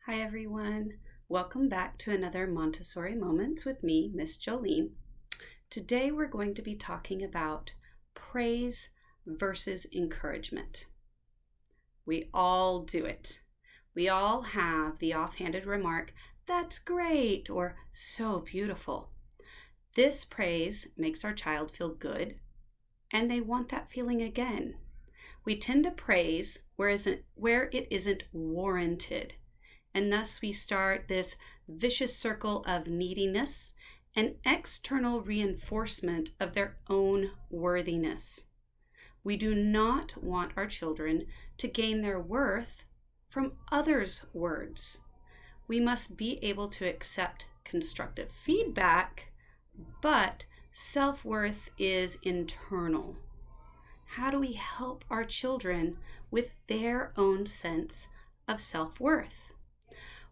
Hi everyone, welcome back to another Montessori Moments with me, Miss Jolene. Today we're going to be talking about praise versus encouragement. We all do it. We all have the offhanded remark, "That's great," or "so beautiful." This praise makes our child feel good, and they want that feeling again. We tend to praise where it isn't warranted. And thus we start this vicious circle of neediness and external reinforcement of their own worthiness. We do not want our children to gain their worth from others' words. We must be able to accept constructive feedback, but self-worth is internal. How do we help our children with their own sense of self-worth?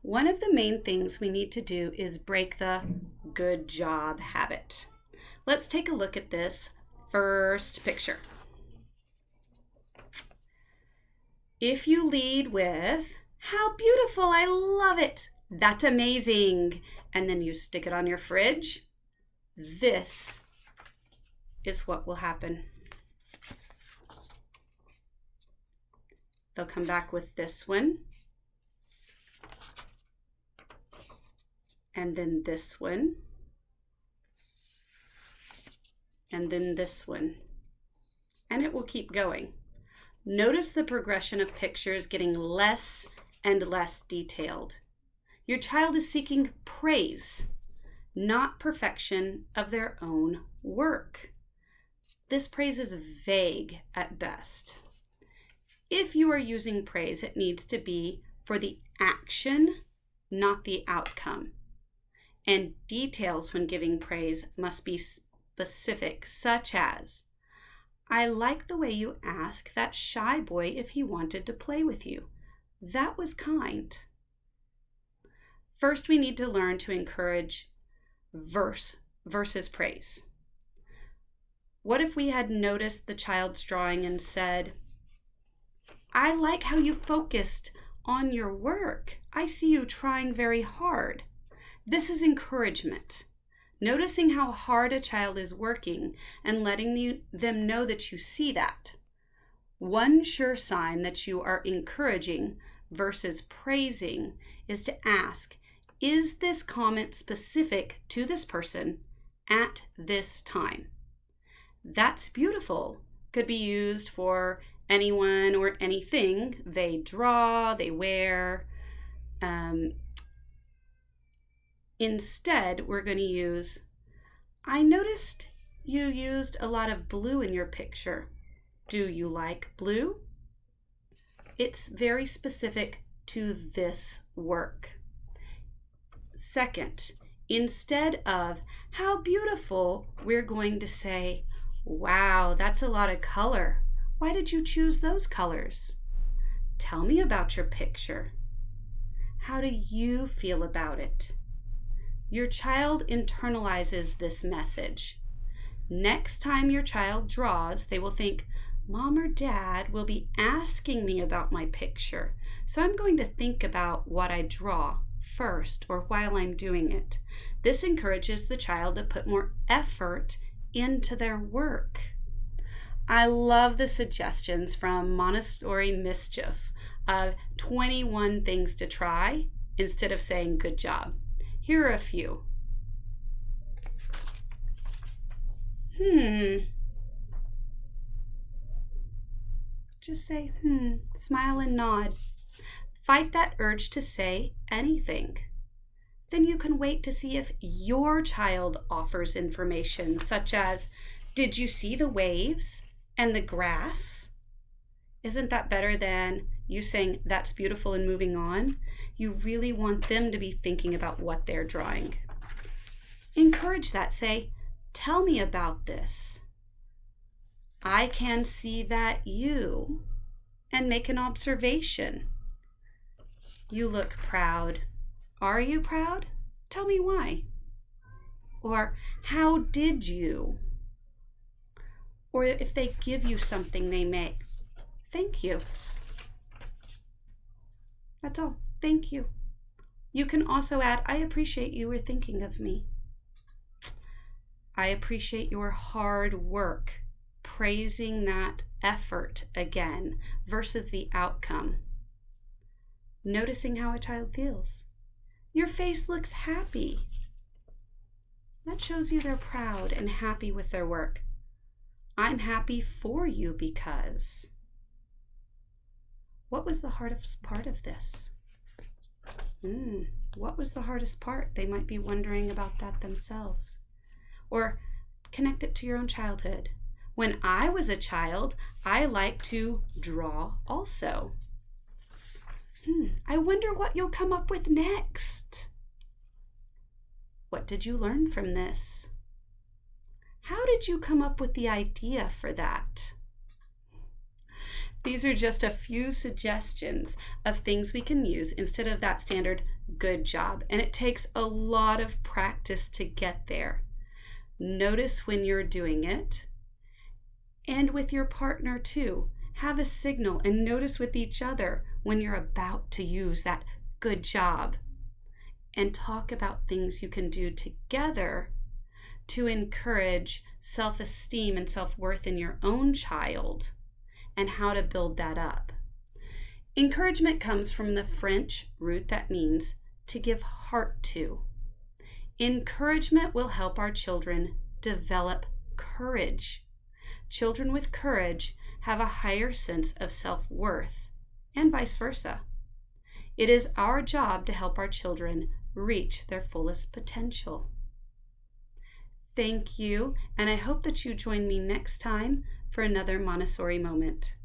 One of the main things we need to do is break the good job habit. Let's take a look at this first picture. If you lead with, "How beautiful, I love it, that's amazing," and then you stick it on your fridge, this is what will happen. They'll come back with this one. And then this one, and then this one, and it will keep going. Notice the progression of pictures getting less and less detailed. Your child is seeking praise, not perfection of their own work. This praise is vague at best. If you are using praise, it needs to be for the action, not the outcome. And details when giving praise must be specific, such as, "I like the way you asked that shy boy if he wanted to play with you. That was kind." First, we need to learn to encourage versus praise. What if we had noticed the child's drawing and said, "I like how you focused on your work. I see you trying very hard." This is encouragement. Noticing how hard a child is working and letting them know that you see that. One sure sign that you are encouraging versus praising is to ask, is this comment specific to this person at this time? "That's beautiful" could be used for anyone or anything they draw, they wear. Instead, we're going to use, "I noticed you used a lot of blue in your picture. Do you like blue?" It's very specific to this work. Second, instead of "How beautiful," we're going to say, "Wow, that's a lot of color. Why did you choose those colors? Tell me about your picture. How do you feel about it?" Your child internalizes this message. Next time your child draws, they will think, "Mom or Dad will be asking me about my picture, so I'm going to think about what I draw first or while I'm doing it." This encourages the child to put more effort into their work. I love the suggestions from Montessori Mischief of 21 things to try instead of saying "good job." Here are a few. Just say, smile and nod. Fight that urge to say anything. Then you can wait to see if your child offers information, such as, "Did you see the waves and the grass?" Isn't that better than you saying, "That's beautiful," and moving on? You really want them to be thinking about what they're drawing. Encourage that. Say, "Tell me about this. I can see that you," and make an observation. "You look proud. Are you proud? Tell me why." Or, "How did you?" Or if they give you something they make, "Thank you." That's all. Thank you. You can also add, I appreciate you were thinking of me. I appreciate your hard work, praising that effort again versus the outcome. Noticing how a child feels. Your face looks happy. That shows you they're proud and happy with their work. I'm happy for you because. What was the hardest part of this? What was the hardest part? They might be wondering about that themselves. Or connect it to your own childhood. When I was a child, I liked to draw also. I wonder what you'll come up with next. What did you learn from this? How did you come up with the idea for that? These are just a few suggestions of things we can use instead of that standard good job. And it takes a lot of practice to get there. Notice when you're doing it, and with your partner too. Have a signal and notice with each other when you're about to use that good job. And talk about things you can do together to encourage self-esteem and self-worth in your own child and how to build that up. Encouragement comes from the French root that means to give heart to. Encouragement will help our children develop courage. Children with courage have a higher sense of self-worth, and vice versa. It is our job to help our children reach their fullest potential. Thank you, and I hope that you join me next time for another Montessori moment.